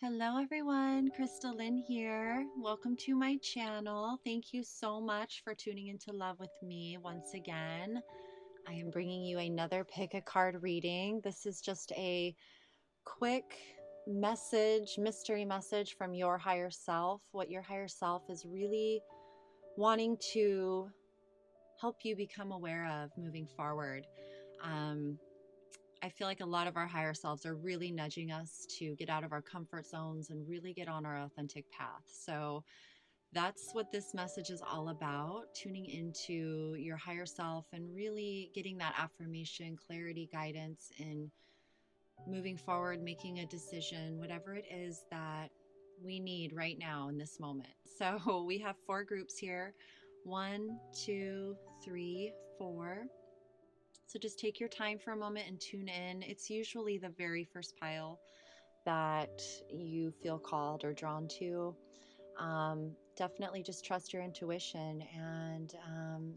Hello everyone, Crystal Lynn here. Welcome to my channel. Thank you so much for tuning into Love with me once again. I am bringing you another pick a card reading. This is just a quick message, mystery message from your higher self. What your higher self is really wanting to help you become aware of moving forward. I feel like a lot of our higher selves are really nudging us to get out of our comfort zones and really get on our authentic path. So that's what this message is all about, tuning into your higher self and really getting that affirmation, clarity, guidance in moving forward, making a decision, whatever it is that we need right now in this moment. So we have 4 groups here. 1, 2, 3, 4. So just take your time for a moment and tune in. It's usually the very first pile that you feel called or drawn to. Definitely just trust your intuition. And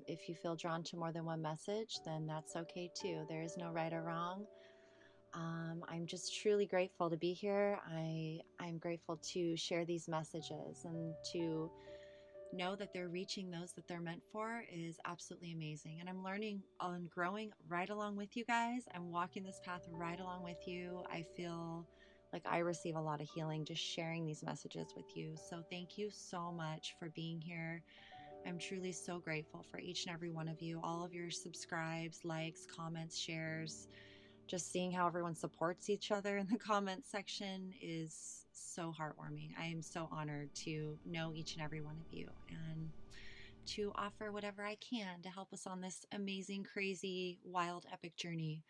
if you feel drawn to more than one message, then that's okay too. There is no right or wrong. I'm just truly grateful to be here. I'm grateful to share these messages and to know that they're reaching those that they're meant for is absolutely amazing. And I'm learning and growing right along with you guys. I'm walking this path right along with you. I feel like I receive a lot of healing just sharing these messages with you. So thank you so much for being here. I'm truly so grateful for each and every one of you, all of your subscribes, likes, comments, shares. Just seeing how everyone supports each other in the comments section is so heartwarming. I am so honored to know each and every one of you and to offer whatever I can to help us on this amazing, crazy, wild, epic journey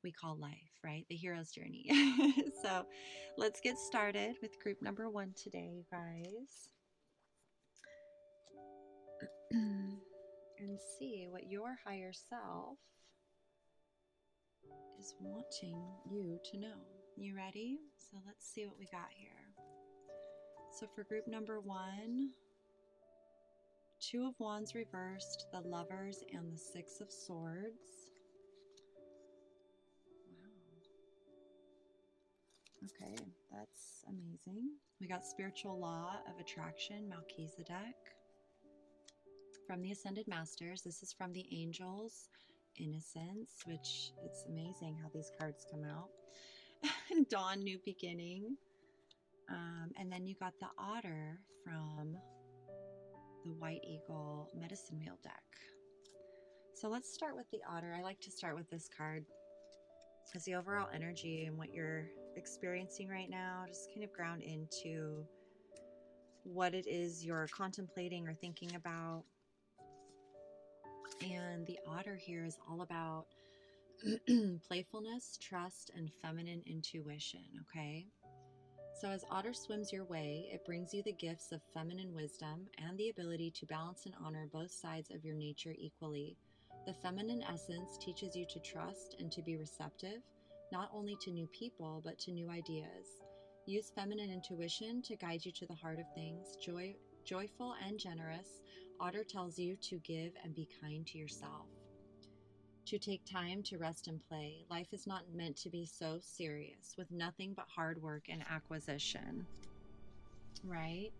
we call life, right? The hero's journey. So let's get started with group number 1 today, you guys. And see what your higher self is wanting you to know. You ready? So let's see what we got here. So for group number 1, 2 of Wands reversed, the Lovers, and the 6 of Swords. Wow. Okay, that's amazing. We got Spiritual Law of Attraction, Melchizedek. From the Ascended Masters, this is from the Angels, Innocence, which it's amazing how these cards come out. Dawn, New Beginning. And then you got the Otter from the White Eagle Medicine Wheel deck. So let's start with the Otter. I like to start with this card because the overall energy and what you're experiencing right now, just kind of ground into what it is you're contemplating or thinking about. And the Otter here is all about playfulness, trust, and feminine intuition, okay? So as Otter swims your way, it brings you the gifts of feminine wisdom and the ability to balance and honor both sides of your nature equally. The feminine essence teaches you to trust and to be receptive, not only to new people, but to new ideas. Use feminine intuition to guide you to the heart of things. Joyful and generous, Otter tells you to give and be kind to yourself. To take time to rest and play. Life is not meant to be so serious, with nothing but hard work and acquisition, right?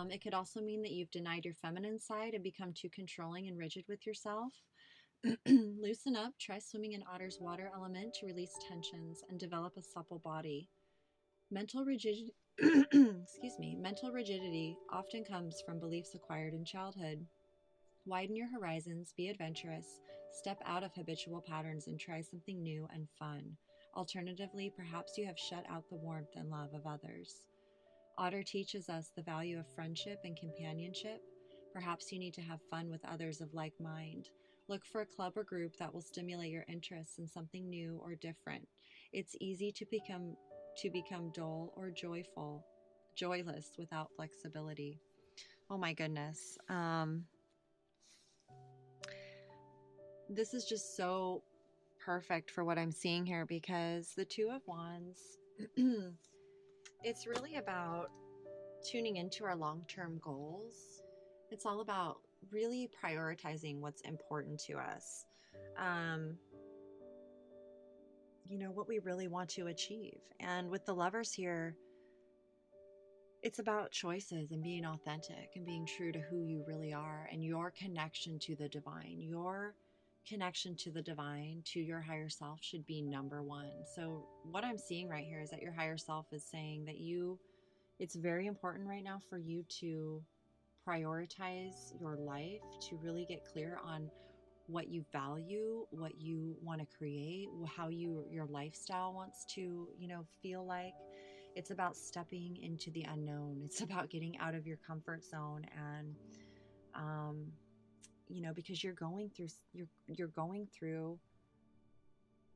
It could also mean that you've denied your feminine side and become too controlling and rigid with yourself. Loosen up, try swimming in Otter's water element to release tensions and develop a supple body. Mental rigidity, mental rigidity often comes from beliefs acquired in childhood. Widen your horizons, be adventurous, step out of habitual patterns and try something new and fun. Alternatively, perhaps you have shut out the warmth and love of others. Otter teaches us the value of friendship and companionship. Perhaps you need to have fun with others of like mind. Look for a club or group that will stimulate your interests in something new or different. It's easy to become dull or joyless without flexibility. Oh my goodness. This is just so perfect for what I'm seeing here because the 2 of Wands, it's really about tuning into our long-term goals. It's all about really prioritizing what's important to us. What we really want to achieve. And with the Lovers here, it's about choices and being authentic and being true to who you really are and your connection to the divine. Your connection to the divine, to your higher self, should be number one. So, what I'm seeing right here is that your higher self is saying that it's very important right now for you to prioritize your life, to really get clear on what you value, what you want to create, how your lifestyle wants to, feel like. It's about stepping into the unknown. It's about getting out of your comfort zone, and because you're going through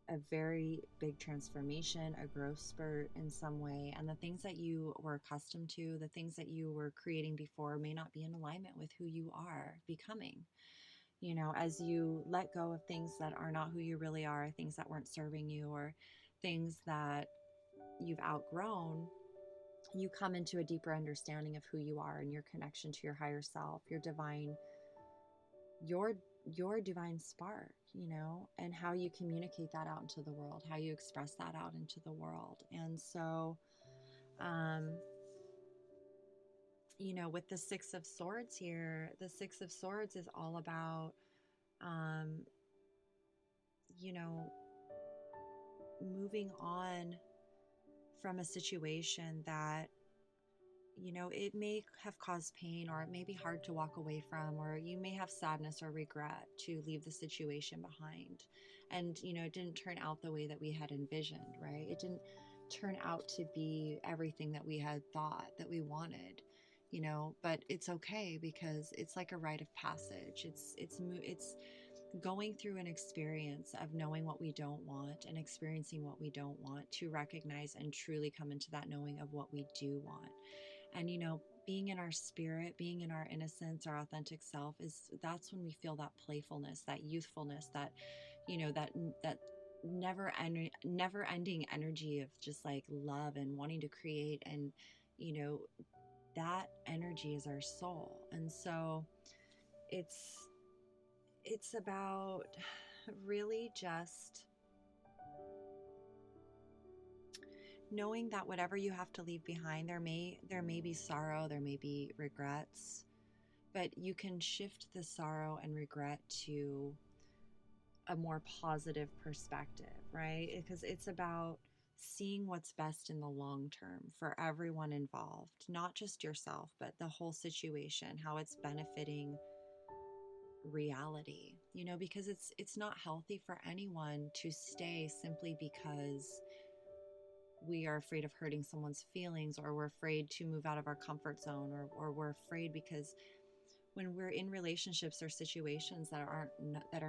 a very big transformation, a growth spurt in some way, and the things that you were accustomed to, the things that you were creating before, may not be in alignment with who you are becoming. As you let go of things that are not who you really are, things that weren't serving you, or things that you've outgrown, you come into a deeper understanding of who you are and your connection to your higher self, your divine spark, and how you communicate that out into the world, how you express that out into the world. And so, with the Six of Swords here, the Six of Swords is all about, moving on from a situation that, it may have caused pain, or it may be hard to walk away from, or you may have sadness or regret to leave the situation behind. And, it didn't turn out the way that we had envisioned, right? It didn't turn out to be everything that we had thought that we wanted, but it's okay, because it's like a rite of passage. It's going through an experience of knowing what we don't want and experiencing what we don't want, to recognize and truly come into that knowing of what we do want. And, being in our spirit, being in our innocence, our authentic self, that's when we feel that playfulness, that youthfulness, that, that never ending energy of just like love and wanting to create. And, that energy is our soul. And so it's about really just knowing that whatever you have to leave behind, there may be sorrow, there may be regrets, but you can shift the sorrow and regret to a more positive perspective, right? Because it's about seeing what's best in the long term for everyone involved, not just yourself, but the whole situation, how it's benefiting reality, because it's not healthy for anyone to stay simply because we are afraid of hurting someone's feelings, or we're afraid to move out of our comfort zone, or we're afraid because when we're in relationships or situations that are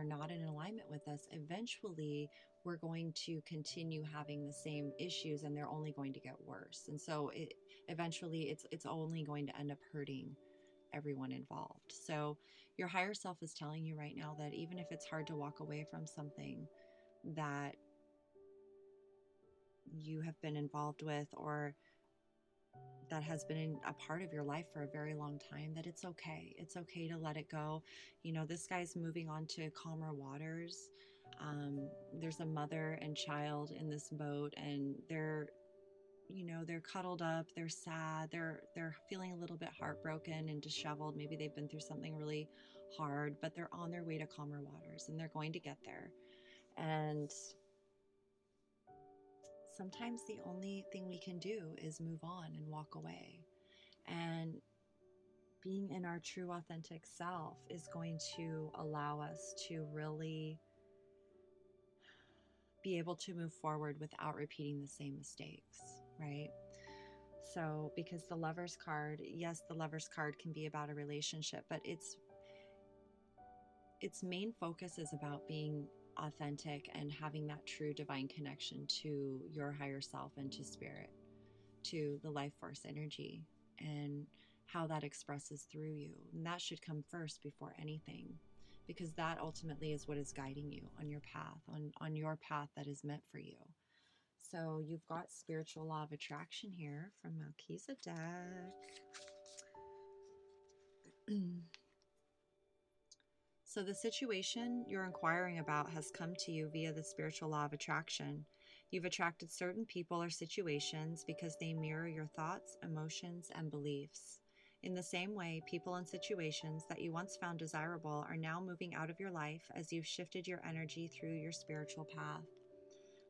not in alignment with us, eventually we're going to continue having the same issues, and they're only going to get worse. And so eventually it's only going to end up hurting everyone involved. So your higher self is telling you right now that even if it's hard to walk away from something that you have been involved with, or that has been a part of your life for a very long time, that it's okay. It's okay to let it go. This guy's moving on to calmer waters. There's a mother and child in this boat, and they're cuddled up, they're sad, they're feeling a little bit heartbroken and disheveled. Maybe they've been through something really hard, but they're on their way to calmer waters, and they're going to get there. And sometimes the only thing we can do is move on and walk away. And being in our true authentic self is going to allow us to really be able to move forward without repeating the same mistakes, right? So, because the Lover's card, yes, the Lover's card can be about a relationship, but its main focus is about being authentic and having that true divine connection to your higher self and to spirit, to the life force energy, and how that expresses through you. And that should come first before anything, because that ultimately is what is guiding you on your path, on your path that is meant for you. So you've got spiritual law of attraction here from Melchizedek. So the situation you're inquiring about has come to you via the spiritual law of attraction. You've attracted certain people or situations because they mirror your thoughts, emotions, and beliefs. In the same way, people and situations that you once found desirable are now moving out of your life as you've shifted your energy through your spiritual path.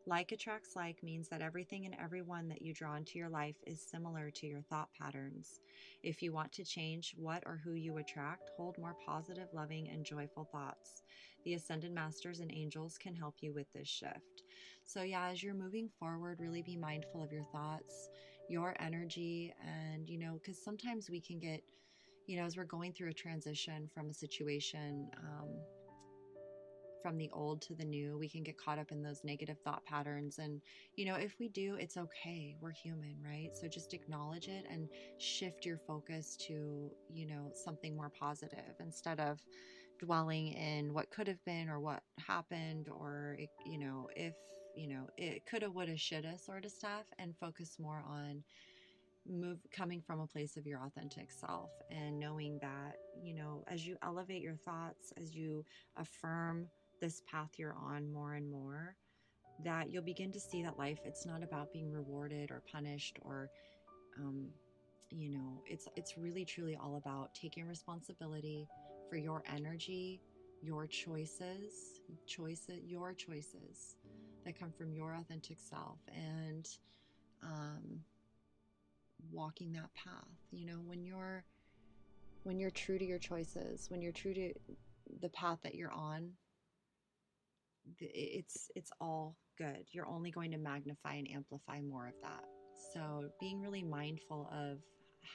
Like attracts like means that everything and everyone that you draw into your life is similar to your thought patterns. If you want to change what or who you attract, hold more positive, loving, and joyful thoughts. The Ascended Masters and Angels can help you with this shift. So yeah, as you're moving forward, really be mindful of your thoughts, your energy, and because sometimes we can get, as we're going through a transition from a situation, from the old to the new, we can get caught up in those negative thought patterns. And, if we do, it's okay. We're human, right? So just acknowledge it and shift your focus to, something more positive instead of dwelling in what could have been or what happened or, if, it coulda, woulda, shoulda sort of stuff, and focus more on coming from a place of your authentic self and knowing that, as you elevate your thoughts, as you affirm this path you're on more and more, that you'll begin to see that life, it's not about being rewarded or punished or, it's really truly all about taking responsibility for your energy, your choices that come from your authentic self, and walking that path. When you're true to your choices, when you're true to the path that you're on, it's all good. You're only going to magnify and amplify more of that. So being really mindful of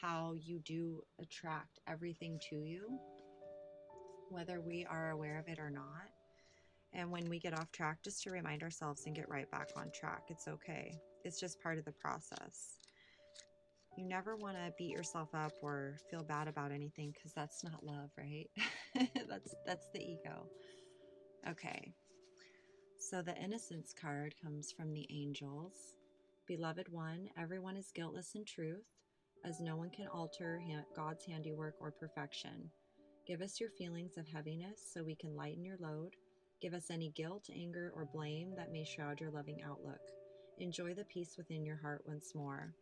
how you do attract everything to you, whether we are aware of it or not. And when we get off track, just to remind ourselves and get right back on track. It's okay. It's just part of the process. You never want to beat yourself up or feel bad about anything, because that's not love, right? that's the ego. Okay. So the Innocence card comes from the angels. Beloved one, everyone is guiltless in truth, as no one can alter God's handiwork or perfection. Give us your feelings of heaviness so we can lighten your load. Give us any guilt, anger, or blame that may shroud your loving outlook. Enjoy the peace within your heart once more.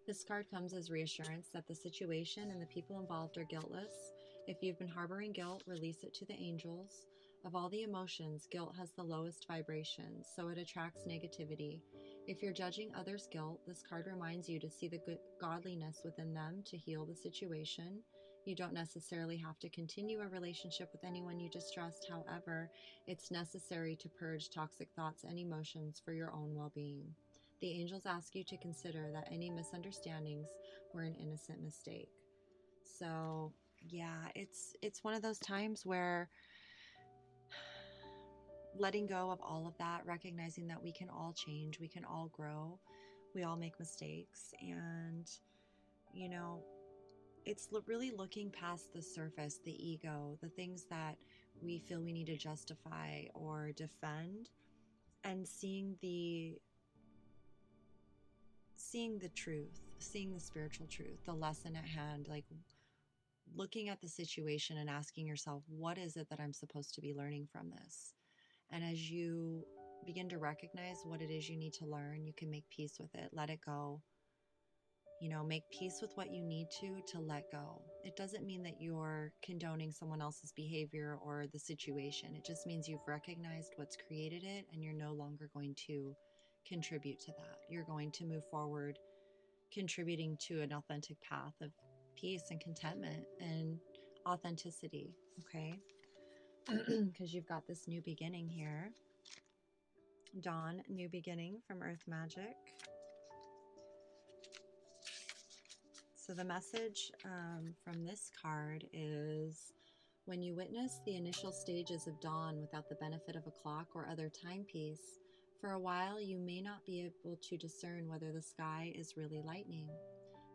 This card comes as reassurance that the situation and the people involved are guiltless. If you've been harboring guilt, release it to the angels. Of all the emotions, guilt has the lowest vibrations, so it attracts negativity. If you're judging others' guilt, this card reminds you to see the good godliness within them to heal the situation. You don't necessarily have to continue a relationship with anyone you distrust. However, it's necessary to purge toxic thoughts and emotions for your own well-being. The angels ask you to consider that any misunderstandings were an innocent mistake. So, yeah, it's one of those times where letting go of all of that, recognizing that we can all change, we can all grow, we all make mistakes, and, it's really looking past the surface, the ego, the things that we feel we need to justify or defend, and seeing the truth, seeing the spiritual truth, the lesson at hand, like looking at the situation and asking yourself, what is it that I'm supposed to be learning from this? And as you begin to recognize what it is you need to learn, you can make peace with it, let it go. Make peace with what you need to let go. It doesn't mean that you're condoning someone else's behavior or the situation. It just means you've recognized what's created it and you're no longer going to contribute to that. You're going to move forward contributing to an authentic path of peace and contentment and authenticity, okay? Because you've got this new beginning here. Dawn, new beginning from Earth Magic. So the message from this card is, when you witness the initial stages of dawn without the benefit of a clock or other timepiece, for a while you may not be able to discern whether the sky is really lightning.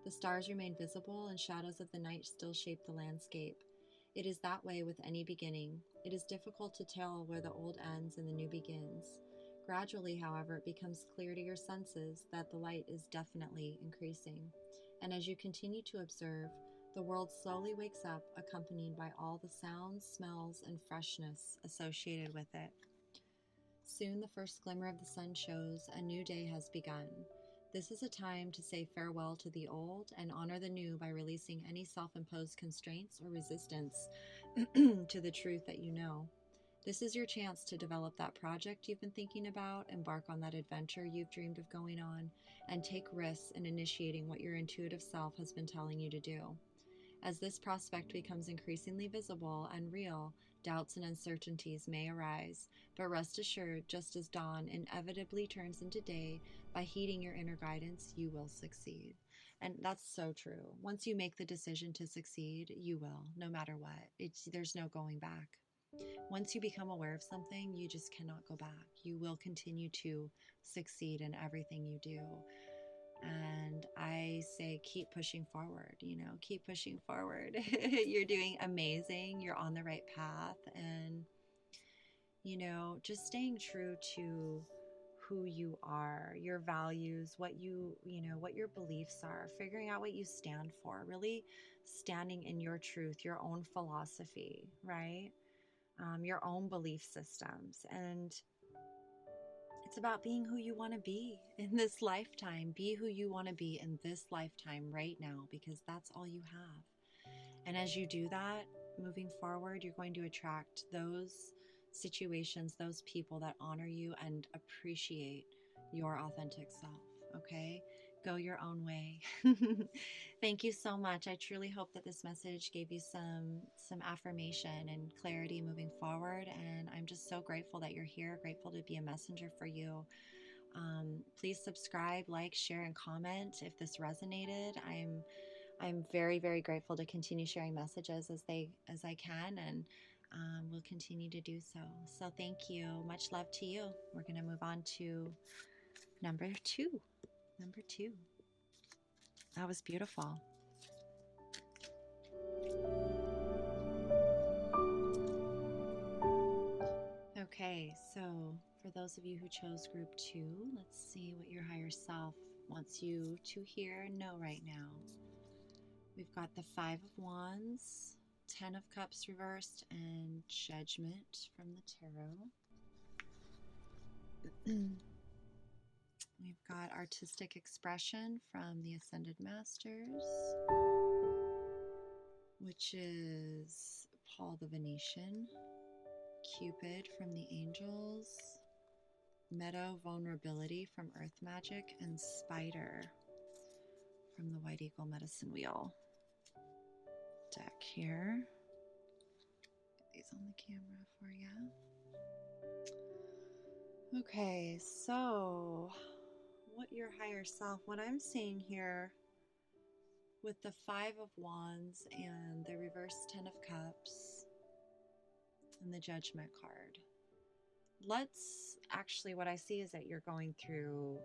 The stars remain visible and shadows of the night still shape the landscape. It is that way with any beginning. It is difficult to tell where the old ends and the new begins. Gradually, however, it becomes clear to your senses that the light is definitely increasing. And as you continue to observe, the world slowly wakes up, accompanied by all the sounds, smells, and freshness associated with it. Soon the first glimmer of the sun shows a new day has begun. This is a time to say farewell to the old and honor the new by releasing any self-imposed constraints or resistance to the truth that you know. This is your chance to develop that project you've been thinking about, embark on that adventure you've dreamed of going on, and take risks in initiating what your intuitive self has been telling you to do. As this prospect becomes increasingly visible and real, doubts and uncertainties may arise, but rest assured, just as dawn inevitably turns into day, by heeding your inner guidance, you will succeed. And that's so true. Once you make the decision to succeed, you will, no matter what. There's no going back. Once you become aware of something, you just cannot go back. You will continue to succeed in everything you do. And I say, keep pushing forward, keep pushing forward. You're doing amazing. You're on the right path. And, just staying true to who you are, your values, what what your beliefs are, figuring out what you stand for, really standing in your truth, your own philosophy, right? Your own belief systems. And it's about being who you want to be in this lifetime. Be who you want to be in this lifetime right now, because that's all you have. And as you do that, moving forward, you're going to attract those situations, those people that honor you and appreciate your authentic self. Okay? Go your own way. Thank you so much. I truly hope that this message gave you some affirmation and clarity moving forward. And I'm just so grateful that you're here, grateful to be a messenger for you. Please subscribe, like, share, and comment if this resonated. I'm very, very grateful to continue sharing messages as I can, and we'll continue to do so. So thank you. Much love to you. We're going to move on to number two. Number two. That was beautiful. Okay, so for those of you who chose group 2, let's see what your higher self wants you to hear and know right now. We've got the 5 of Wands, 10 of Cups reversed, and Judgment from the Tarot. We've got Artistic Expression from the Ascended Masters, which is Paul the Venetian, Cupid from the Angels, Meadow Vulnerability from Earth Magic, and Spider from the White Eagle Medicine Wheel deck here. Get these on the camera for you. Okay, so what your higher self, what I'm seeing here with the 5 of Wands and the reverse 10 of Cups and the Judgment card. What I see is that you're going through,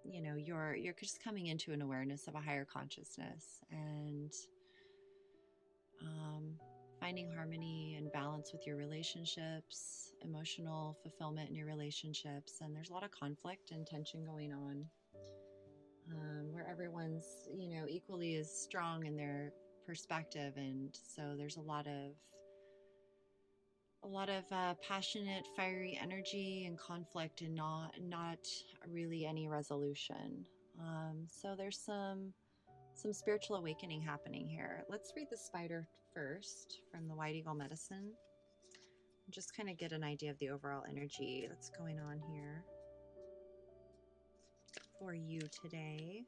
you're just coming into an awareness of a higher consciousness and finding harmony and balance with your relationships, emotional fulfillment in your relationships. And there's a lot of conflict and tension going on, where everyone's, equally as strong in their perspective. And so there's a lot of passionate, fiery energy and conflict, and not really any resolution. So there's some spiritual awakening happening here. Let's read the Spider first from the White Eagle Medicine. Just kind of get an idea of the overall energy that's going on here for you today.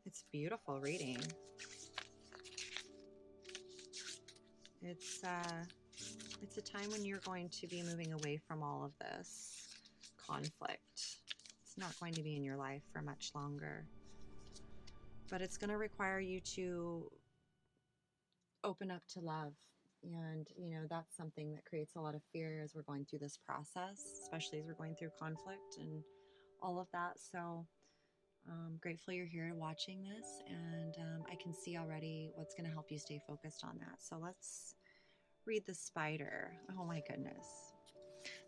It's beautiful reading. It's a time when you're going to be moving away from all of this conflict. It's not going to be in your life for much longer, but it's going to require you to open up to love. And, that's something that creates a lot of fear as we're going through this process, especially as we're going through conflict and all of that. So grateful you're here watching this, and I can see already what's going to help you stay focused on that. So let's read the Spider. Oh my goodness.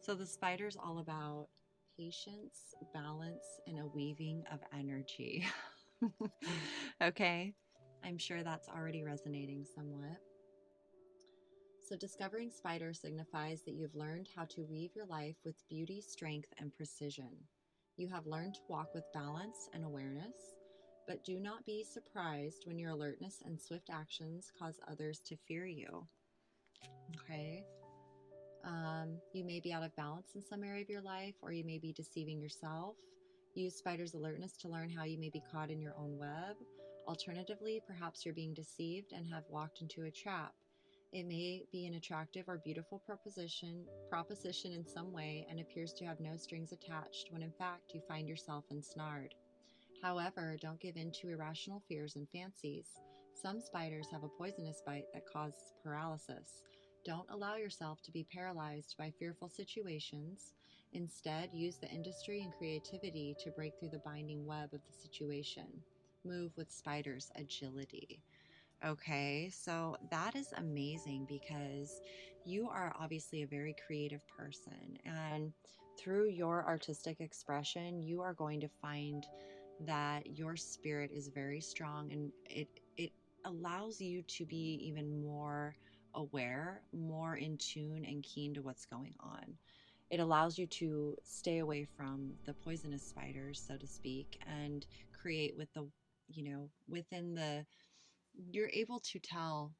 So the Spider is all about patience, balance, and a weaving of energy. Okay, I'm sure that's already resonating somewhat. So discovering spider signifies that you've learned how to weave your life with beauty, strength, and precision. You have learned to walk with balance and awareness, but do not be surprised when your alertness and swift actions cause others to fear you. Okay. You may be out of balance in some area of your life, or you may be deceiving yourself. Use spider's alertness to learn how you may be caught in your own web. Alternatively, perhaps you're being deceived and have walked into a trap. It may be an attractive or beautiful proposition in some way and appears to have no strings attached, when in fact you find yourself ensnared. However, don't give in to irrational fears and fancies. Some spiders have a poisonous bite that causes paralysis. Don't allow yourself to be paralyzed by fearful situations. Instead, use the industry and creativity to break through the binding web of the situation. Move with spider's agility. Okay, so that is amazing because you are obviously a very creative person, and through your artistic expression, you are going to find that your spirit is very strong, and it allows you to be even more aware, more in tune and keen to what's going on. It allows you to stay away from the poisonous spiders, so to speak, and create with the, within the, you're able to tell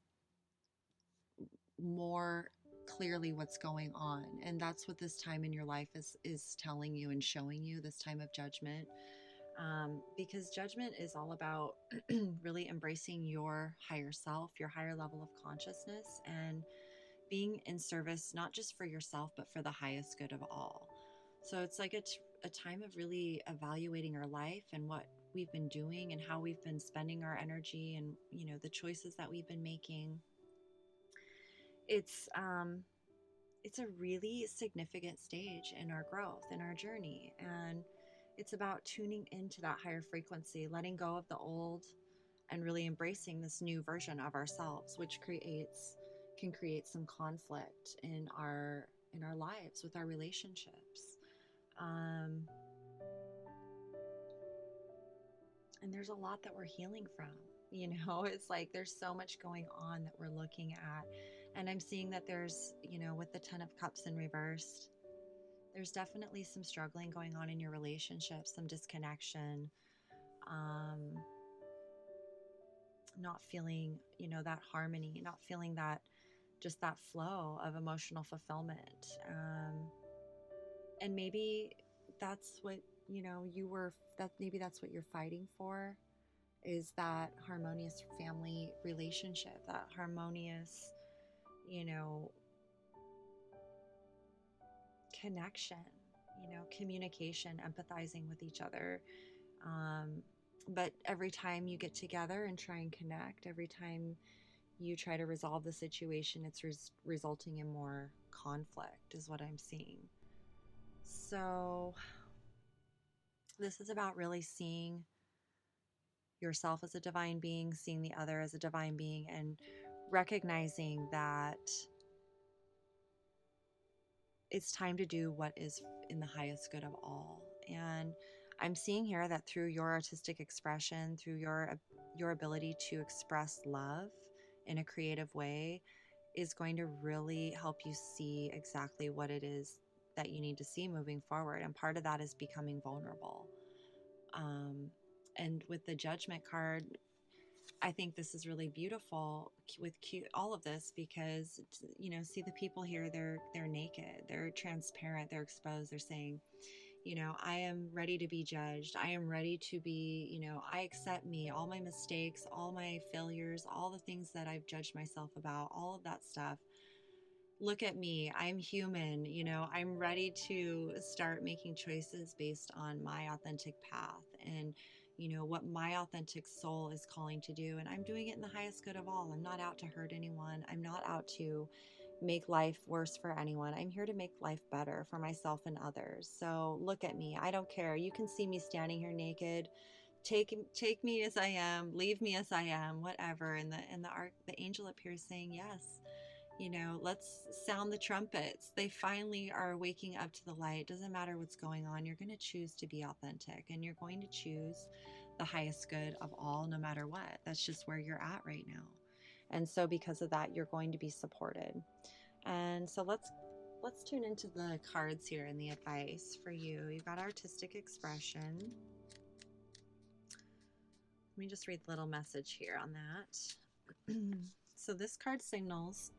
more clearly what's going on. And that's what this time in your life is telling you and showing you, this time of judgment. Because judgment is all about really embracing your higher self, your higher level of consciousness, and being in service, not just for yourself, but for the highest good of all. So it's like a time of really evaluating our life and what we've been doing and how we've been spending our energy, and, the choices that we've been making. It's a really significant stage in our growth, in our journey. And it's about tuning into that higher frequency, letting go of the old, and really embracing this new version of ourselves, which can create some conflict in our lives, with our relationships. And there's a lot that we're healing from. It's like there's so much going on that we're looking at. And I'm seeing that there's, with the 10 of Cups in reversed, there's definitely some struggling going on in your relationship, some disconnection, not feeling, that harmony, not feeling that, just that flow of emotional fulfillment. And maybe that's what, maybe that's what you're fighting for, is that harmonious family relationship, that harmonious, connection, communication, empathizing with each other. But every time you get together and try and connect, every time you try to resolve the situation, it's resulting in more conflict, is what I'm seeing. So this is about really seeing yourself as a divine being, seeing the other as a divine being, and recognizing that it's time to do what is in the highest good of all. And I'm seeing here that through your artistic expression, through your ability to express love in a creative way, is going to really help you see exactly what it is that you need to see moving forward. And part of that is becoming vulnerable. And with the Judgment card, I think this is really beautiful with all of this, because, see the people here, they're naked, they're transparent, they're exposed, they're saying, I am ready to be judged. I am ready to be, I accept me, all my mistakes, all my failures, all the things that I've judged myself about, all of that stuff. Look at me. I'm human. I'm ready to start making choices based on my authentic path and, what my authentic soul is calling to do. And I'm doing it in the highest good of all. I'm not out to hurt anyone. I'm not out to make life worse for anyone. I'm here to make life better for myself and others. So look at me. I don't care. You can see me standing here naked. Take me as I am. Leave me as I am. Whatever. And the angel appears saying, yes. Let's sound the trumpets. They finally are waking up to the light. Doesn't matter what's going on. You're going to choose to be authentic, and you're going to choose the highest good of all, no matter what. That's just where you're at right now. And so because of that, you're going to be supported. And so let's tune into the cards here and the advice for you. You've got artistic expression. Let me just read the little message here on that. So this card signals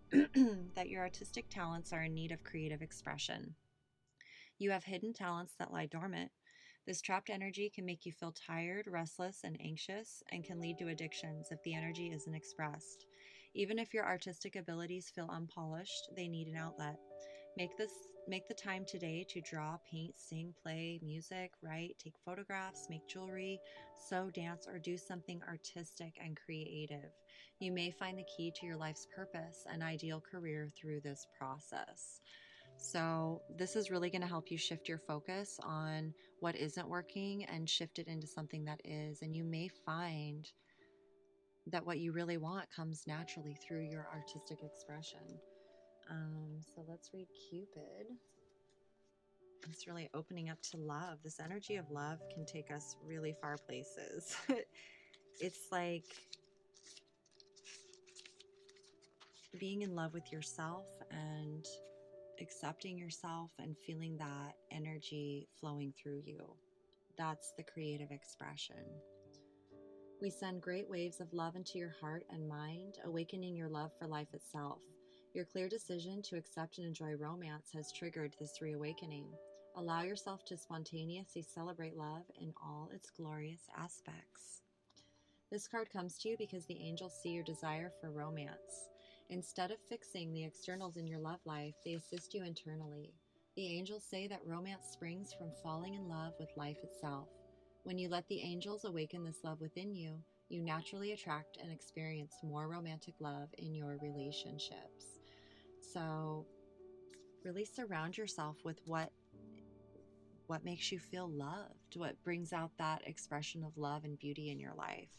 that your artistic talents are in need of creative expression. You have hidden talents that lie dormant. This trapped energy can make you feel tired, restless, and anxious, and can lead to addictions if the energy isn't expressed. Even if your artistic abilities feel unpolished, they need an outlet. Make the time today to draw, paint, sing, play music, write, take photographs, make jewelry, sew, dance, or do something artistic and creative. You may find the key to your life's purpose and ideal career through this process. So this is really going to help you shift your focus on what isn't working and shift it into something that is. And you may find that what you really want comes naturally through your artistic expression. So let's read Cupid. It's really opening up to love. This energy of love can take us really far places. It's like being in love with yourself and accepting yourself and feeling that energy flowing through you. That's the creative expression. We send great waves of love into your heart and mind, awakening your love for life itself. Your clear decision to accept and enjoy romance has triggered this reawakening. Allow yourself to spontaneously celebrate love in all its glorious aspects. This card comes to you because the angels see your desire for romance. Instead of fixing the externals in your love life, they assist you internally. The angels say that romance springs from falling in love with life itself. When you let the angels awaken this love within you, you naturally attract and experience more romantic love in your relationships. So really surround yourself with what makes you feel loved, what brings out that expression of love and beauty in your life.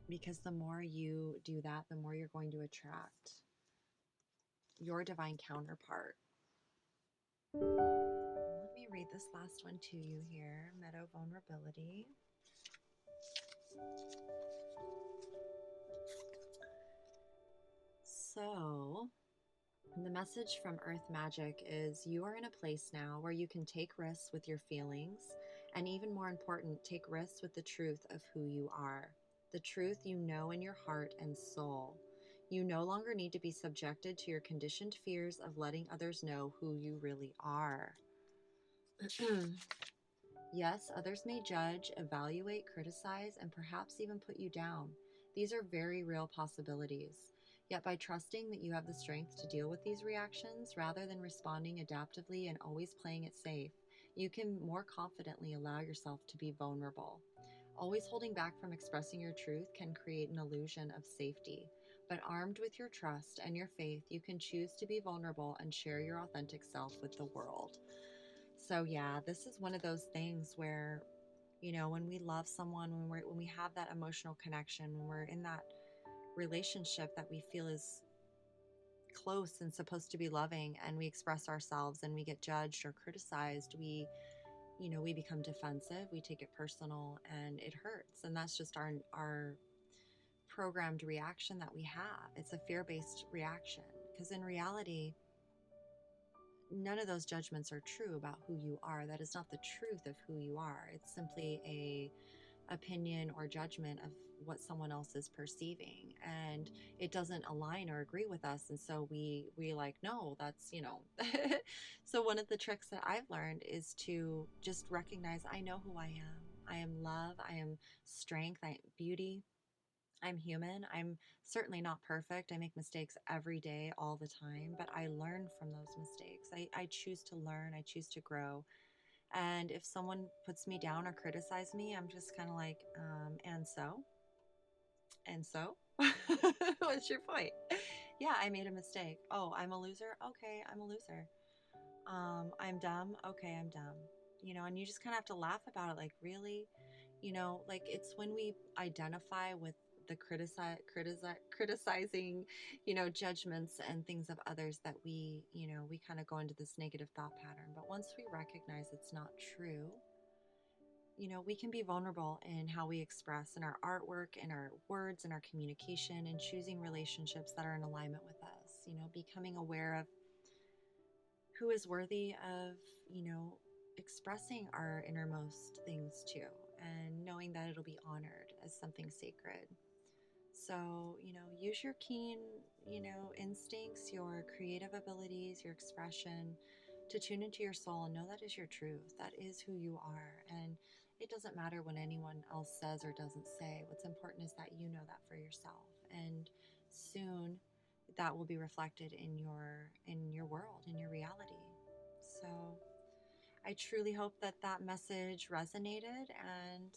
Because the more you do that, the more you're going to attract your divine counterpart. Let me read this last one to you here. Meadow vulnerability. So, the message from Earth Magic is you are in a place now where you can take risks with your feelings, and even more important, take risks with the truth of who you are. The truth you know in your heart and soul. You no longer need to be subjected to your conditioned fears of letting others know who you really are. Yes, others may judge, evaluate, criticize, and perhaps even put you down. These are very real possibilities. Yet by trusting that you have the strength to deal with these reactions, rather than responding adaptively and always playing it safe, you can more confidently allow yourself to be vulnerable. Always holding back from expressing your truth can create an illusion of safety. But armed with your trust and your faith, you can choose to be vulnerable and share your authentic self with the world. So yeah, this is one of those things where, you know, when we love someone, when we have that emotional connection, when we're in that relationship that we feel is close and supposed to be loving, and we express ourselves and we get judged or criticized, we become defensive, we take it personal, and it hurts. And that's just our programmed reaction that we have. It's a fear-based reaction, because in reality, none of those judgments are true about who you are. That is not the truth of who you are. It's simply a opinion or judgment of what someone else is perceiving, and it doesn't align or agree with us, and so we like, no, that's, so one of the tricks that I've learned is to just recognize, I know who I am. I am love, I am strength, I am beauty, I'm human. I'm certainly not perfect. I make mistakes every day, all the time, but I learn from those mistakes. I choose to learn, I choose to grow. And if someone puts me down or criticize me, I'm just kind of like, and so? And so? What's your point? Yeah, I made a mistake. Oh, I'm a loser? Okay, I'm a loser. I'm dumb? Okay, I'm dumb. And you just kind of have to laugh about it. Like, really? Like, it's when we identify with the criticizing, judgments and things of others that we kind of go into this negative thought pattern. But once we recognize it's not true, we can be vulnerable in how we express in our artwork, in our words, in our communication, and choosing relationships that are in alignment with us. Becoming aware of who is worthy of, expressing our innermost things to, and knowing that it'll be honored as something sacred. So, use your keen, instincts, your creative abilities, your expression to tune into your soul and know that is your truth. That is who you are. And it doesn't matter what anyone else says or doesn't say. What's important is that you know that for yourself. And soon that will be reflected in your world, in your reality. So I truly hope that that message resonated and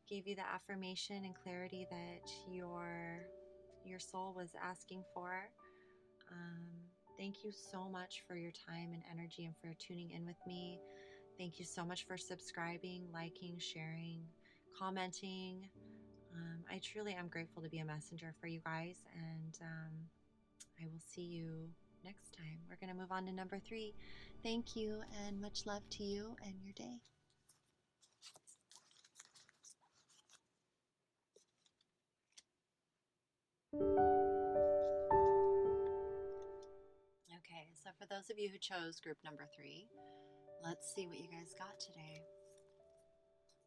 gave you the affirmation and clarity that your soul was asking for. Thank you so much for your time and energy and for tuning in with me. Thank you so much for subscribing, liking, sharing, commenting. I truly am grateful to be a messenger for you guys, and I will see you next time. We're going to move on to number 3. Thank you, and much love to you and your day. Okay, so for those of you who chose group number 3, let's see what you guys got today.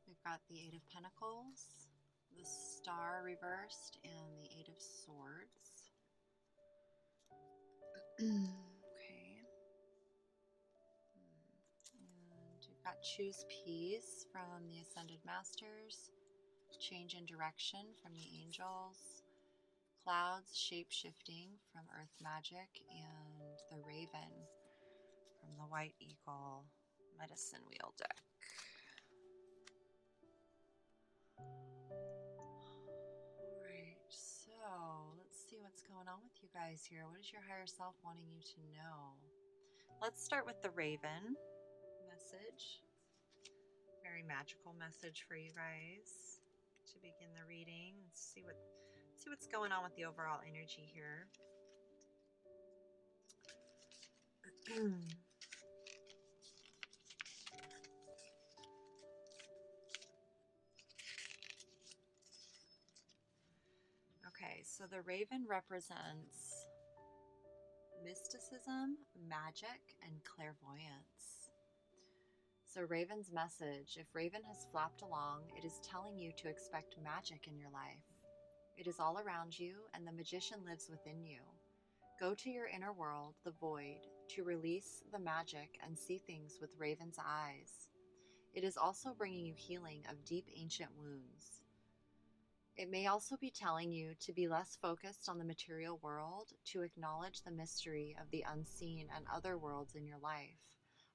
We've got the 8 of Pentacles, the Star reversed, and the 8 of Swords. Okay. And we've got Choose Peace from the Ascended Masters, Change in Direction from the Angels, Clouds Shape-Shifting from Earth Magic, and the Raven from the White Eagle Medicine Wheel deck. Alright, so let's see what's going on with you guys here. What is your higher self wanting you to know? Let's start with the Raven message. Very magical message for you guys to begin the reading. Let's see what's going on with the overall energy here. Okay, so the Raven represents mysticism, magic, and clairvoyance. So Raven's message, if Raven has flapped along, it is telling you to expect magic in your life. It is all around you, and the magician lives within you. Go to your inner world, the void, to release the magic and see things with Raven's eyes. It is also bringing you healing of deep ancient wounds. It may also be telling you to be less focused on the material world, to acknowledge the mystery of the unseen and other worlds in your life.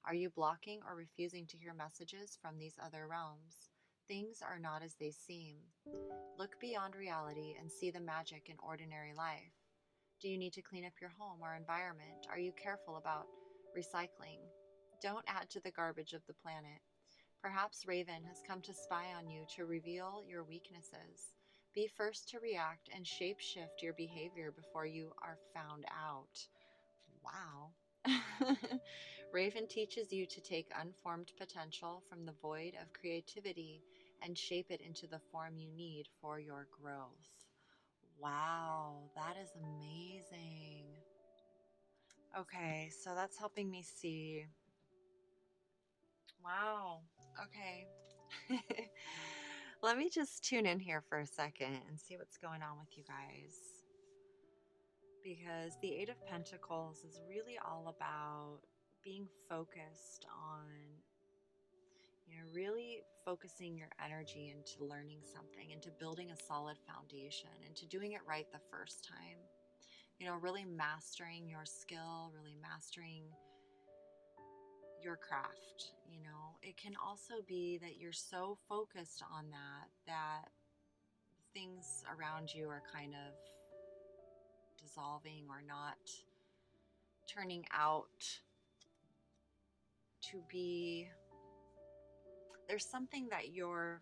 Are you blocking or refusing to hear messages from these other realms? Things are not as they seem. Look beyond reality and see the magic in ordinary life. Do you need to clean up your home or environment? Are you careful about recycling? Don't add to the garbage of the planet. Perhaps Raven has come to spy on you to reveal your weaknesses. Be first to react and shape-shift your behavior before you are found out. Wow. Raven teaches you to take unformed potential from the void of creativity and shape it into the form you need for your growth. Wow, that is amazing. Okay, so that's helping me see. Wow, okay. Let me just tune in here for a second and see what's going on with you guys. Because the 8 of Pentacles is really all about being focused on, really focusing your energy into learning something, into building a solid foundation, into doing it right the first time. Really mastering your skill, really mastering your craft. It can also be that you're so focused on that things around you are kind of dissolving or not turning out to be. There's something that and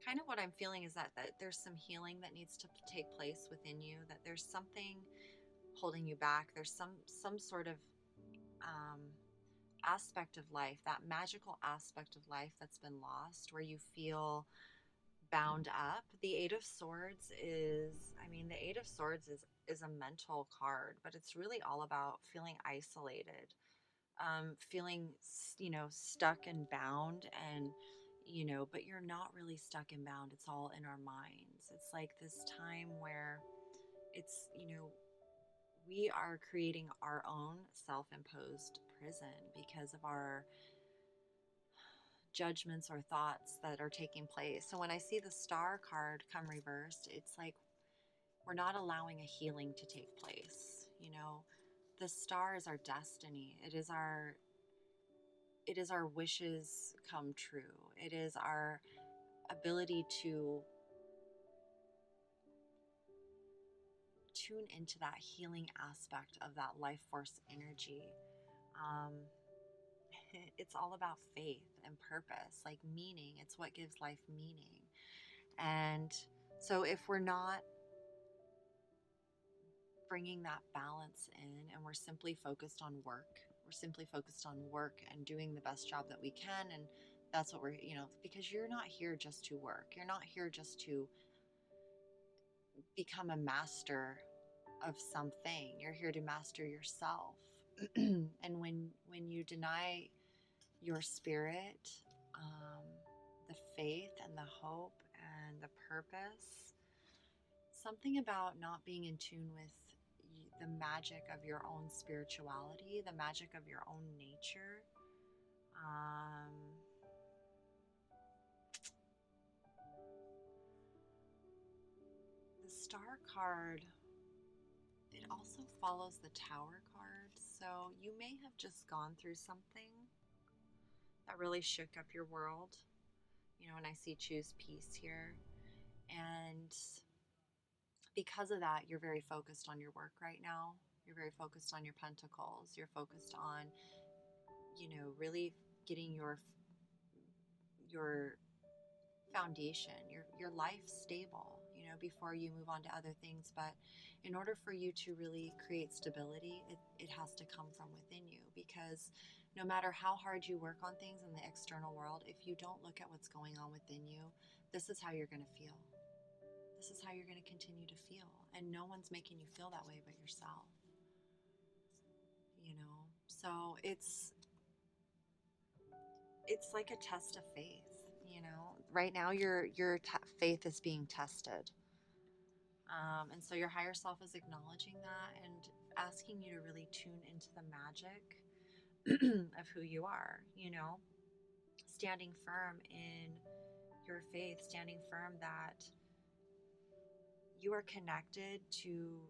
kind of what I'm feeling is that there's some healing that needs to take place within you, that there's something holding you back. There's some sort of aspect of life, that magical aspect of life that's been lost, where you feel bound up. The Eight of Swords is, I mean, the Eight of Swords is a mental card, but it's really all about feeling isolated, feeling, stuck and bound, and, but you're not really stuck and bound. It's all in our minds. It's like this time where it's, we are creating our own self-imposed prison because of our judgments or thoughts that are taking place. So when I see the Star card come reversed, it's like we're not allowing a healing to take place. The Star is our destiny. It is our wishes come true. It is our ability to tune into that healing aspect of that life force energy. It's all about faith and purpose, like meaning. It's what gives life meaning. And so if we're not bringing that balance in, and we're simply focused on work, and doing the best job that we can, and that's what we're, because you're not here just to work. You're not here just to become a master of something. You're here to master yourself. And when you deny your spirit, the faith and the hope and the purpose, something about not being in tune with the magic of your own spirituality, the magic of your own nature. The Star card, it also follows the Tower card. So you may have just gone through something that really shook up your world. And I see choose peace here. And because of that, you're very focused on your work right now. You're very focused on your pentacles. You're focused on, really getting your foundation, your life stable, before you move on to other things. But in order for you to really create stability, it has to come from within you, because no matter how hard you work on things in the external world, if you don't look at what's going on within you, this is how you're going to feel. This is how you're going to continue to feel. And no one's making you feel that way but yourself. So it's like a test of faith. Right now your faith is being tested. And so your higher self is acknowledging that and asking you to really tune into the magic of who you are, standing firm in your faith, standing firm that you are connected to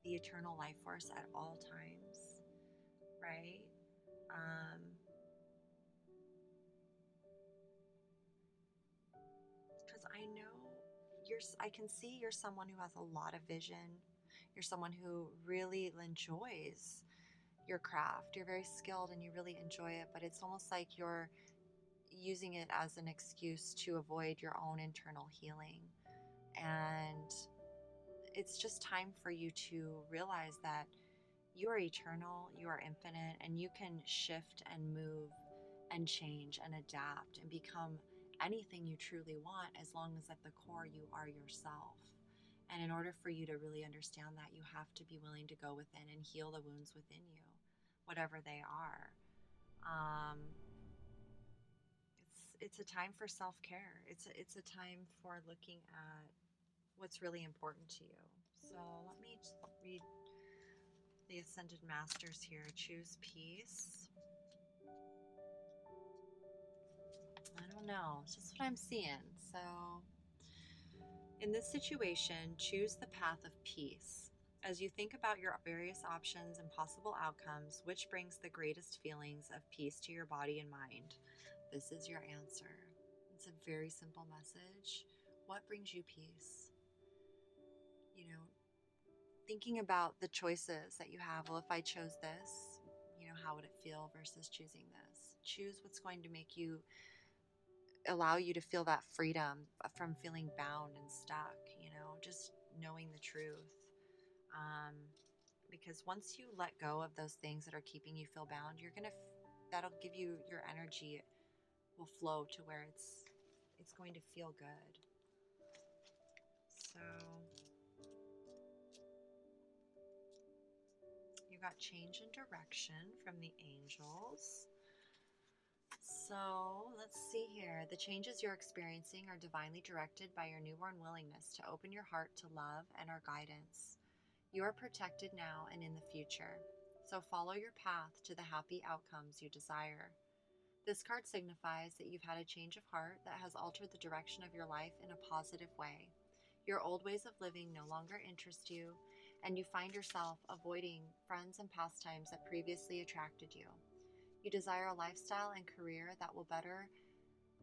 the eternal life force at all times, right? Because I can see you're someone who has a lot of vision. You're someone who really enjoys your craft. You're very skilled and you really enjoy it, but it's almost like you're using it as an excuse to avoid your own internal healing. And it's just time for you to realize that you are eternal, you are infinite, and you can shift and move and change and adapt and become anything you truly want, as long as at the core you are yourself. And in order for you to really understand that, you have to be willing to go within and heal the wounds within you, whatever they are. It's a time for self-care. It's a time for looking at what's really important to you. So let me read the Ascended Masters here. Choose peace. I don't know. It's just what I'm seeing. So in this situation, choose the path of peace. As you think about your various options and possible outcomes, which brings the greatest feelings of peace to your body and mind? This is your answer. It's a very simple message. What brings you peace? Thinking about the choices that you have. Well, if I chose this, how would it feel versus choosing this? Choose what's going to make you, allow you to feel that freedom from feeling bound and stuck, just knowing the truth. because once you let go of those things that are keeping you feel bound, that'll give you your energy will flow to where it's going to feel good. So you got change in direction from the angels. So let's see here. The changes you're experiencing are divinely directed by your newborn willingness to open your heart to love and our guidance. You are protected now and in the future, so follow your path to the happy outcomes you desire. This card signifies that you've had a change of heart that has altered the direction of your life in a positive way. Your old ways of living no longer interest you, and you find yourself avoiding friends and pastimes that previously attracted you. You desire a lifestyle and career that will better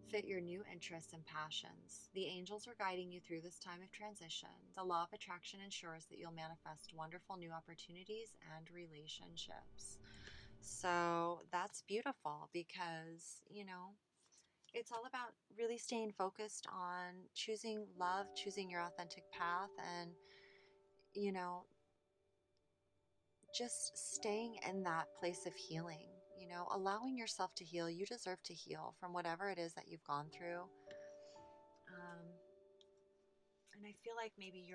fit your new interests and passions. The angels are guiding you through this time of transition. The law of attraction ensures that you'll manifest wonderful new opportunities and relationships. So that's beautiful because, it's all about really staying focused on choosing love, choosing your authentic path, and, just staying in that place of healing, allowing yourself to heal. You deserve to heal from whatever it is that you've gone through. And I feel like maybe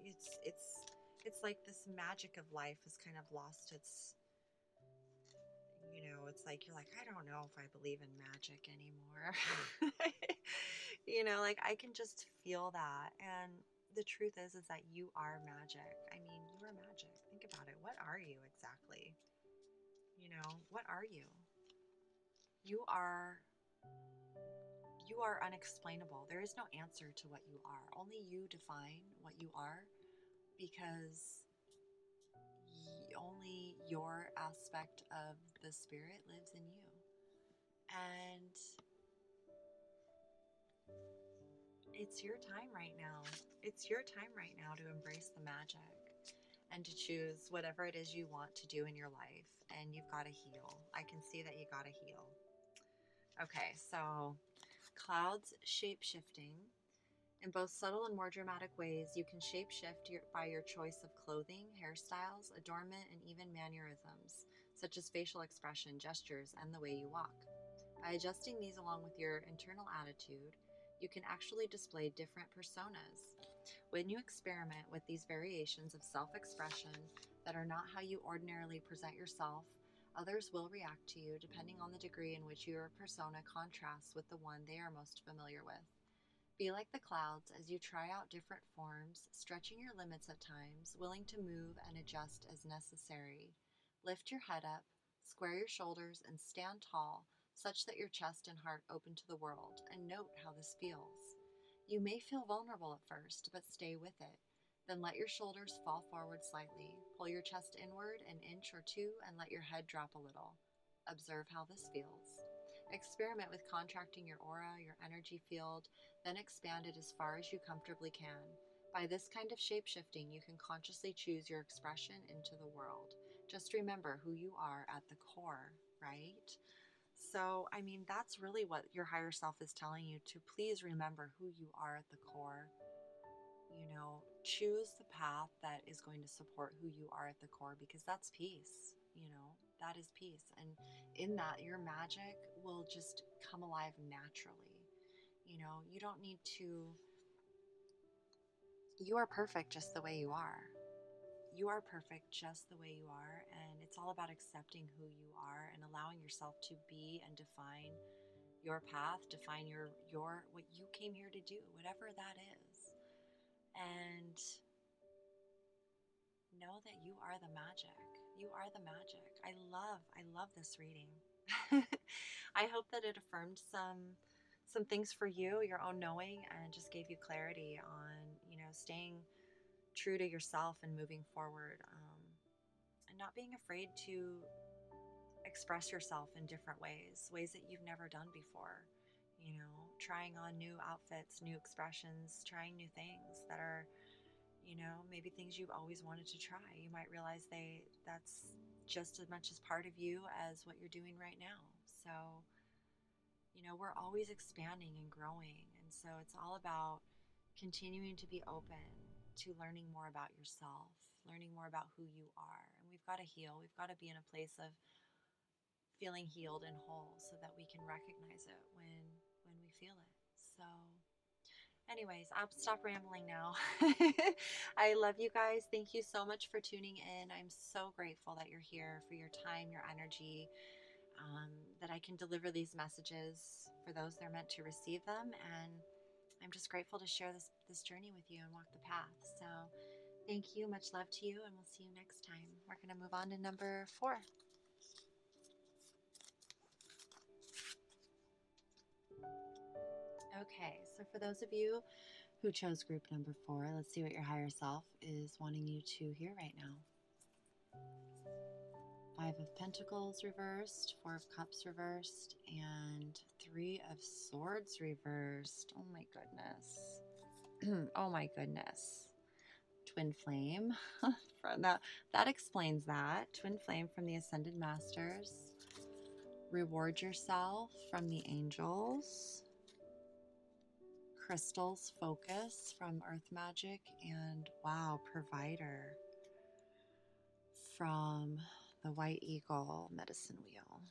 it's like this magic of life has kind of lost its, it's like, you're like, I don't know if I believe in magic anymore. Like I can just feel that. And the truth is that you are magic. I mean, you are magic. Think about it. What are you exactly? What are you? You are unexplainable. There is no answer to what you are. Only you define what you are, because only your aspect of the spirit lives in you. And it's your time right now. It's your time right now to embrace the magic and to choose whatever it is you want to do in your life. And you've got to heal. I can see that you got to heal. Okay, so clouds shape-shifting. In both subtle and more dramatic ways, you can shape-shift by your choice of clothing, hairstyles, adornment, and even mannerisms, such as facial expression, gestures, and the way you walk. By adjusting these along with your internal attitude, you can actually display different personas. When you experiment with these variations of self-expression that are not how you ordinarily present yourself, others will react to you depending on the degree in which your persona contrasts with the one they are most familiar with. Be like the clouds as you try out different forms, stretching your limits at times, willing to move and adjust as necessary. Lift your head up, square your shoulders, and stand tall, such that your chest and heart open to the world, and note how this feels. You may feel vulnerable at first, but stay with it. Then let your shoulders fall forward slightly, pull your chest inward an inch or two, and let your head drop a little. Observe how this feels. Experiment with contracting your aura, your energy field, then expand it as far as you comfortably can. By this kind of shape-shifting, you can consciously choose your expression into the world. Just remember who you are at the core, right? So, I mean, that's really what your higher self is telling you, to please remember who you are at the core. Choose the path that is going to support who you are at the core, because that's peace, that is peace. And in that, your magic will just come alive naturally. You don't need to, you are perfect just the way you are. You are perfect just the way you are, and it's all about accepting who you are and allowing yourself to be and define your path, define your what you came here to do, whatever that is. And know that you are the magic. You are the magic. I love this reading. I hope that it affirmed some things for you, your own knowing, and just gave you clarity on, staying true to yourself and moving forward, and not being afraid to express yourself in different ways that you've never done before. Trying on new outfits, new expressions, trying new things that are, maybe things you've always wanted to try. You might realize that's just as much as part of you as what you're doing right now. So, we're always expanding and growing. And so it's all about continuing to be open to learning more about yourself, learning more about who you are. And we've got to heal. We've got to be in a place of feeling healed and whole so that we can recognize it when we feel it. So anyways, I'll stop rambling now. I love you guys. Thank you so much for tuning in. I'm so grateful that you're here, for your time, your energy, that I can deliver these messages for those that are meant to receive them. And I'm just grateful to share this journey with you and walk the path. So thank you. Much love to you, and we'll see you next time. We're going to move on to number 4. Okay, so for those of you who chose group number 4, let's see what your higher self is wanting you to hear right now. 5 of Pentacles reversed, 4 of Cups reversed, and 3 of Swords reversed. Oh my goodness. Oh my goodness. Twin flame. that explains that. Twin flame from the Ascended Masters. Reward yourself from the angels. Crystals focus from Earth Magic, and wow, provider from the White Eagle Medicine Wheel.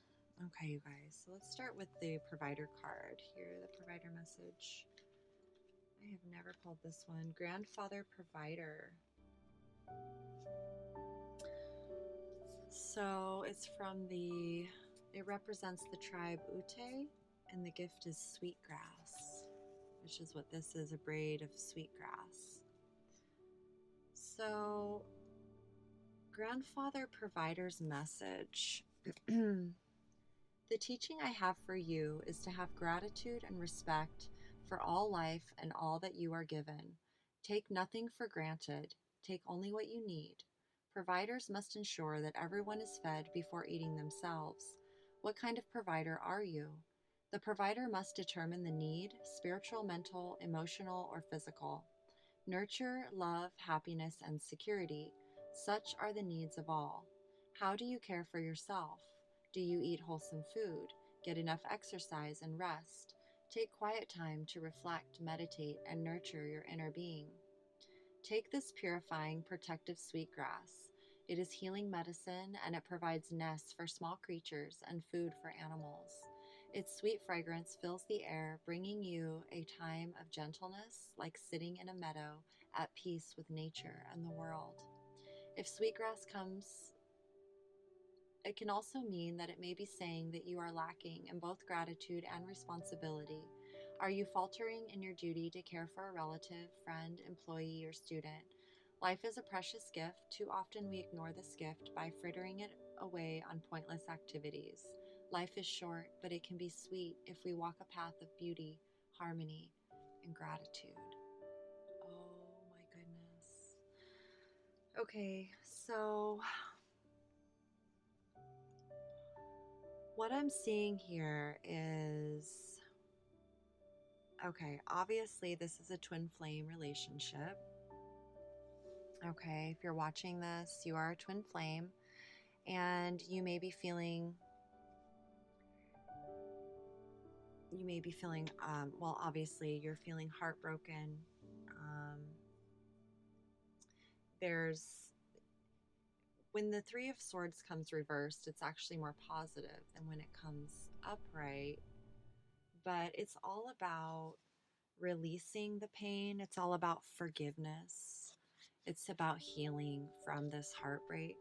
Okay, you guys, so let's start with the provider card here, the provider message. I have never pulled this one. Grandfather Provider. So it's from it represents the tribe Ute, and the gift is sweetgrass, which is what this is, a braid of sweetgrass. So, Grandfather Provider's message. The teaching I have for you is to have gratitude and respect for all life and all that you are given. Take nothing for granted. Take only what you need. Providers must ensure that everyone is fed before eating themselves. What kind of provider are you? The provider must determine the need, spiritual, mental, emotional, or physical. Nurture, love, happiness, and security. Such are the needs of all. How do you care for yourself? Do you eat wholesome food? Get enough exercise and rest? Take quiet time to reflect, meditate, and nurture your inner being. Take this purifying, protective sweetgrass. It is healing medicine, and it provides nests for small creatures and food for animals. Its sweet fragrance fills the air, bringing you a time of gentleness, like sitting in a meadow at peace with nature and the world. If sweetgrass comes, it can also mean that it may be saying that you are lacking in both gratitude and responsibility. Are you faltering in your duty to care for a relative, friend, employee, or student? Life is a precious gift. Too often we ignore this gift by frittering it away on pointless activities. Life is short, but it can be sweet if we walk a path of beauty, harmony, and gratitude. Oh my goodness. Okay, so what I'm seeing here is, okay, obviously this is a twin flame relationship. Okay, if you're watching this, you are a twin flame, and you may be feeling, well, obviously you're feeling heartbroken. When the 3 of Swords comes reversed, it's actually more positive than when it comes upright. But it's all about releasing the pain. It's all about forgiveness. It's about healing from this heartbreak.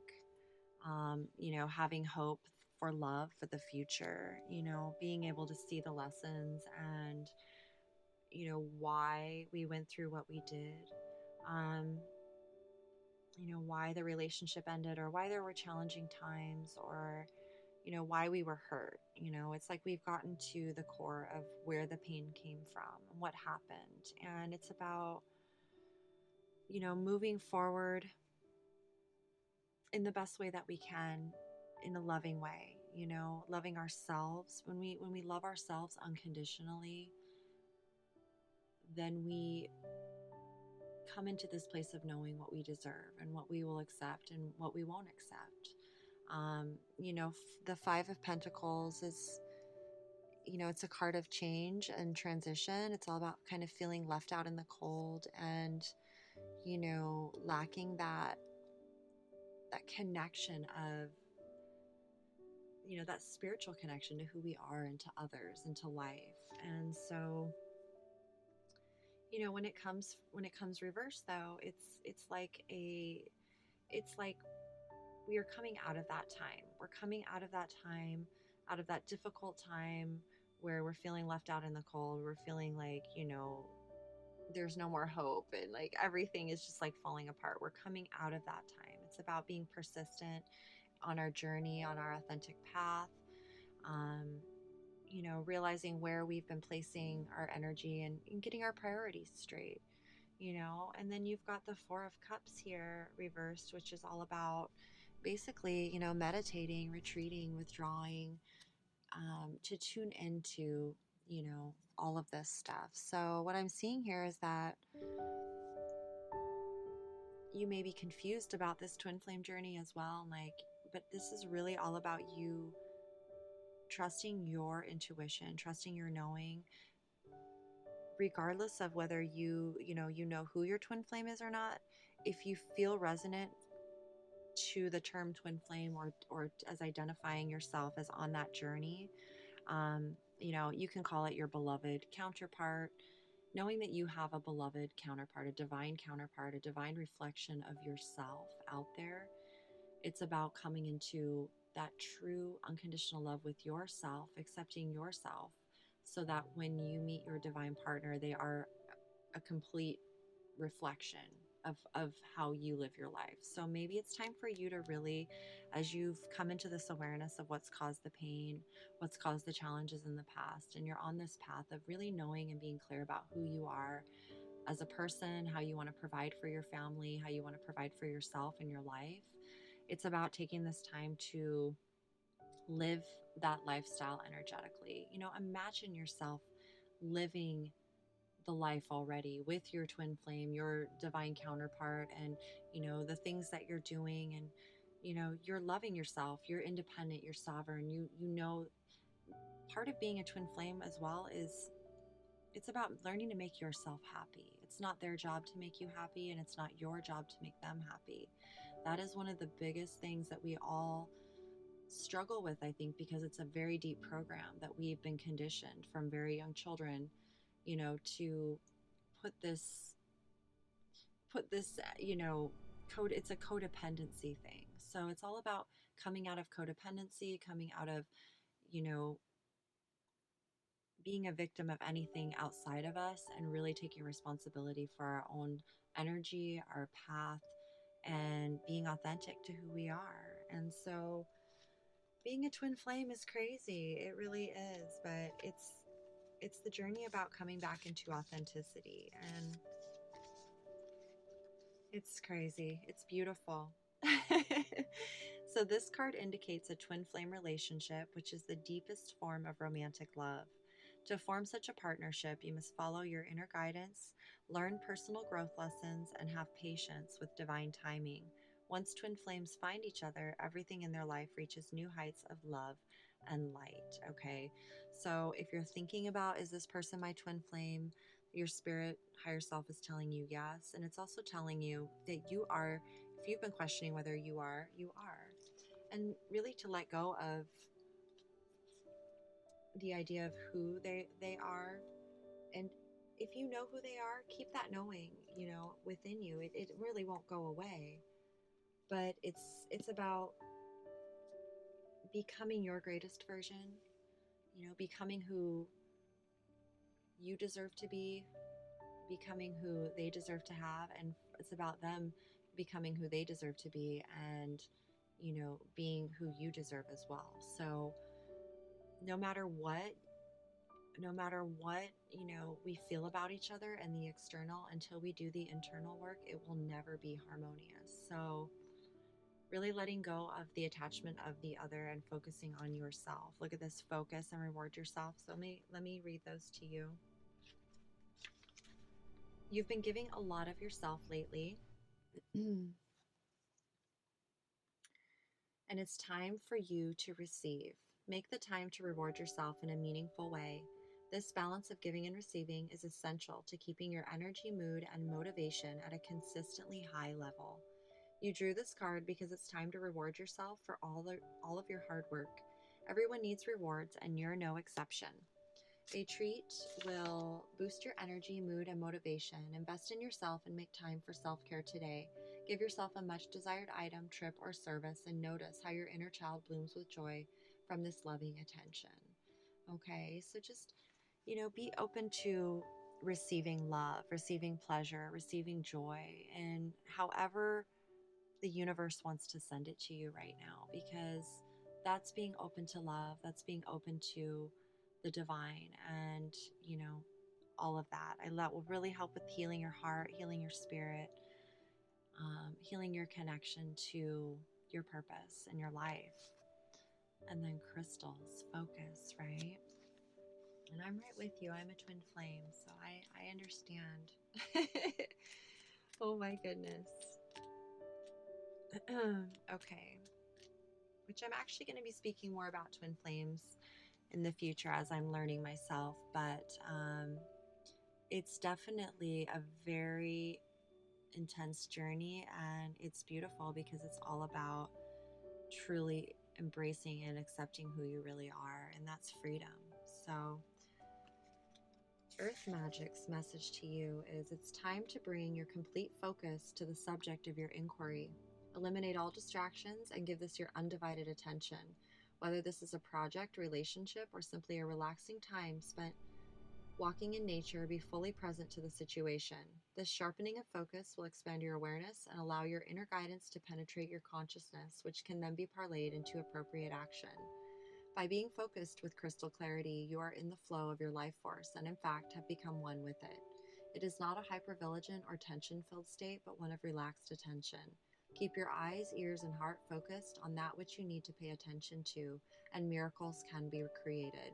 Having hope for love for the future, being able to see the lessons and, why we went through what we did. Why the relationship ended, or why there were challenging times, or, why we were hurt. It's like we've gotten to the core of where the pain came from and what happened. And it's about, moving forward in the best way that we can, in a loving way, loving ourselves. When we love ourselves unconditionally, then we come into this place of knowing what we deserve and what we will accept and what we won't accept. The 5 of Pentacles is, it's a card of change and transition. It's all about kind of feeling left out in the cold and, lacking that that connection of, you know, that spiritual connection to who we are and to others and to life. And so, you know, when it comes reverse though, it's like we are coming out of that time. We're coming out of that time, out of that difficult time where we're feeling left out in the cold. We're feeling like, you know, there's no more hope and like everything is just like falling apart. We're coming out of that time. It's about being persistent on our journey, on our authentic path. Um, you know, realizing where we've been placing our energy and getting our priorities straight, you know. And then you've got the Four of Cups here reversed, which is all about basically, you know, meditating, retreating, withdrawing, to tune into, you know, all of this stuff. So what I'm seeing here is that you may be confused about this twin flame journey as well. Like, but this is really all about you trusting your intuition, trusting your knowing, regardless of whether you know who your twin flame is or not. If you feel resonant to the term twin flame, or as identifying yourself as on that journey, you know, you can call it your beloved counterpart. Knowing that you have a beloved counterpart, a divine counterpart, a divine reflection of yourself out there. It's about coming into that true unconditional love with yourself, accepting yourself, so that when you meet your divine partner, they are a complete reflection of how you live your life. So maybe it's time for you to really, as you've come into this awareness of what's caused the pain, what's caused the challenges in the past, and you're on this path of really knowing and being clear about who you are as a person, how you want to provide for your family, how you want to provide for yourself and your life. It's about taking this time to live that lifestyle energetically. You know, imagine yourself living the life already with your twin flame, your divine counterpart, and, you know, the things that you're doing, and, you know, you're loving yourself, you're independent, you're sovereign. You know, part of being a twin flame as well is it's about learning to make yourself happy. It's not their job to make you happy, and it's not your job to make them happy. That is one of the biggest things that we all struggle with, I think, because it's a very deep program that we've been conditioned from very young children, you know, to put this, you know, it's a codependency thing. So it's all about coming out of codependency, coming out of, you know, being a victim of anything outside of us, and really taking responsibility for our own energy, our path, and being authentic to who we are. And so being a twin flame is crazy. It really is, but it's the journey about coming back into authenticity, and it's crazy. It's beautiful. So this card indicates a twin flame relationship, which is the deepest form of romantic love. To form such a partnership, you must follow your inner guidance, learn personal growth lessons, and have patience with divine timing. Once twin flames find each other, everything in their life reaches new heights of love and light. Okay, so if you're thinking about, is this person my twin flame? Your spirit, higher self is telling you yes. And it's also telling you that you are, if you've been questioning whether you are, you are. And really to let go of the idea of who they are. And if you know who they are, keep that knowing, you know, within you. It really won't go away. But it's about becoming your greatest version, you know, becoming who you deserve to be, becoming who they deserve to have. And it's about them becoming who they deserve to be, and, you know, being who you deserve as well. So no matter what, you know, we feel about each other and the external, until we do the internal work, it will never be harmonious. So really letting go of the attachment of the other and focusing on yourself. Look at this, focus and reward yourself. So let me read those to you. You've been giving a lot of yourself lately. And it's time for you to receive. Make the time to reward yourself in a meaningful way. This balance of giving and receiving is essential to keeping your energy, mood, and motivation at a consistently high level. You drew this card because it's time to reward yourself for all of your hard work. Everyone needs rewards, and you're no exception. A treat will boost your energy, mood, and motivation. Invest in yourself and make time for self-care today. Give yourself a much desired item, trip, or service, and notice how your inner child blooms with joy from this loving attention. Okay, so just, be open to receiving love, receiving pleasure, receiving joy, and however the universe wants to send it to you right now, because that's being open to love, that's being open to the divine, and all of that. That will really help with healing your heart, healing your spirit, healing your connection to your purpose and your life. And then crystals, focus, right? And I'm right with you. I'm a twin flame, so I understand. Oh my goodness. Okay. Which I'm actually going to be speaking more about twin flames in the future as I'm learning myself, but it's definitely a very intense journey, and it's beautiful because it's all about truly embracing and accepting who you really are, and that's freedom. So Earth Magic's message to you is it's time to bring your complete focus to the subject of your inquiry. Eliminate all distractions and give this your undivided attention. Whether this is a project, relationship, or simply a relaxing time spent walking in nature, be fully present to the situation. This sharpening of focus will expand your awareness and allow your inner guidance to penetrate your consciousness, which can then be parlayed into appropriate action. By being focused with crystal clarity, you are in the flow of your life force and, in fact, have become one with it. It is not a hypervigilant or tension-filled state, but one of relaxed attention. Keep your eyes, ears, and heart focused on that which you need to pay attention to, and miracles can be created.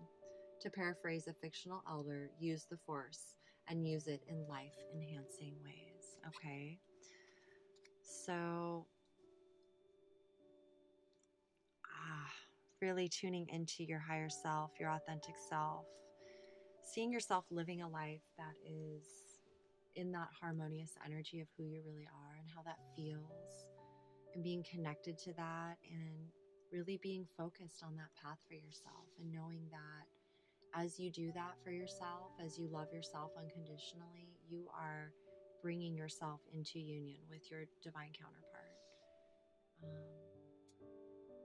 To paraphrase a fictional elder, use the force and use it in life-enhancing ways. Okay? So, really tuning into your higher self, your authentic self, seeing yourself living a life that is in that harmonious energy of who you really are and how that feels, and being connected to that, and really being focused on that path for yourself, and knowing that as you do that for yourself, as you love yourself unconditionally, you are bringing yourself into union with your divine counterpart.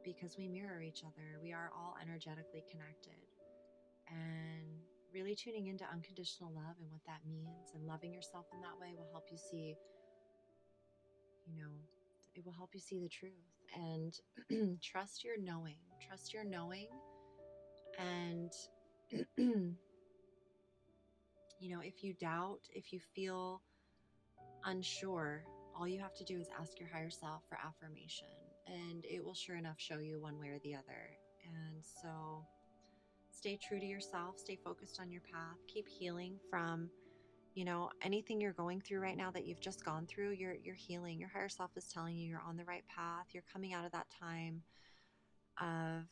Because we mirror each other. We are all energetically connected. And really tuning into unconditional love and what that means, and loving yourself in that way will help you see, it will help you see the truth. And trust your knowing. Trust your knowing. And, if you doubt, if you feel unsure, all you have to do is ask your higher self for affirmation, and it will sure enough show you one way or the other. And so stay true to yourself, stay focused on your path, keep healing from, anything you're going through right now that you've just gone through. You're healing. Your higher self is telling you you're on the right path. You're coming out of that time of,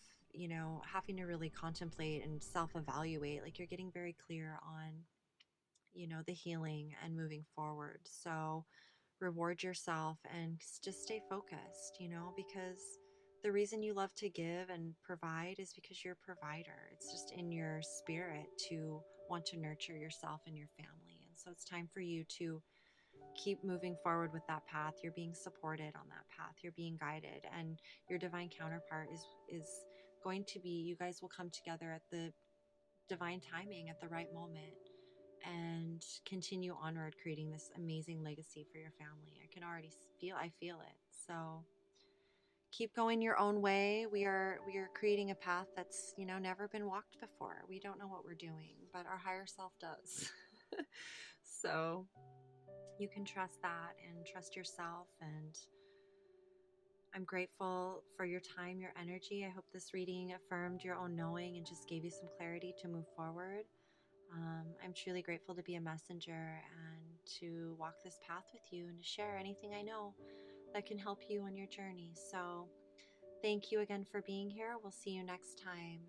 having to really contemplate and self-evaluate. Like, you're getting very clear on, the healing and moving forward. So reward yourself and just stay focused, because the reason you love to give and provide is because you're a provider. It's just in your spirit to want to nurture yourself and your family. And so it's time for you to keep moving forward with that path. You're being supported on that path. You're being guided, and your divine counterpart is going to be, you guys will come together at the divine timing, at the right moment, and continue onward, creating this amazing legacy for your family. I can already I feel it. So keep going your own way. We are creating a path that's, never been walked before. We don't know what we're doing, but our higher self does. So you can trust that and trust yourself. And I'm grateful for your time, your energy. I hope this reading affirmed your own knowing and just gave you some clarity to move forward. I'm truly grateful to be a messenger and to walk this path with you and to share anything I know that can help you on your journey. So thank you again for being here. We'll see you next time.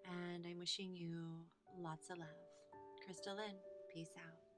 And I'm wishing you lots of love. Crystal Lynn, peace out.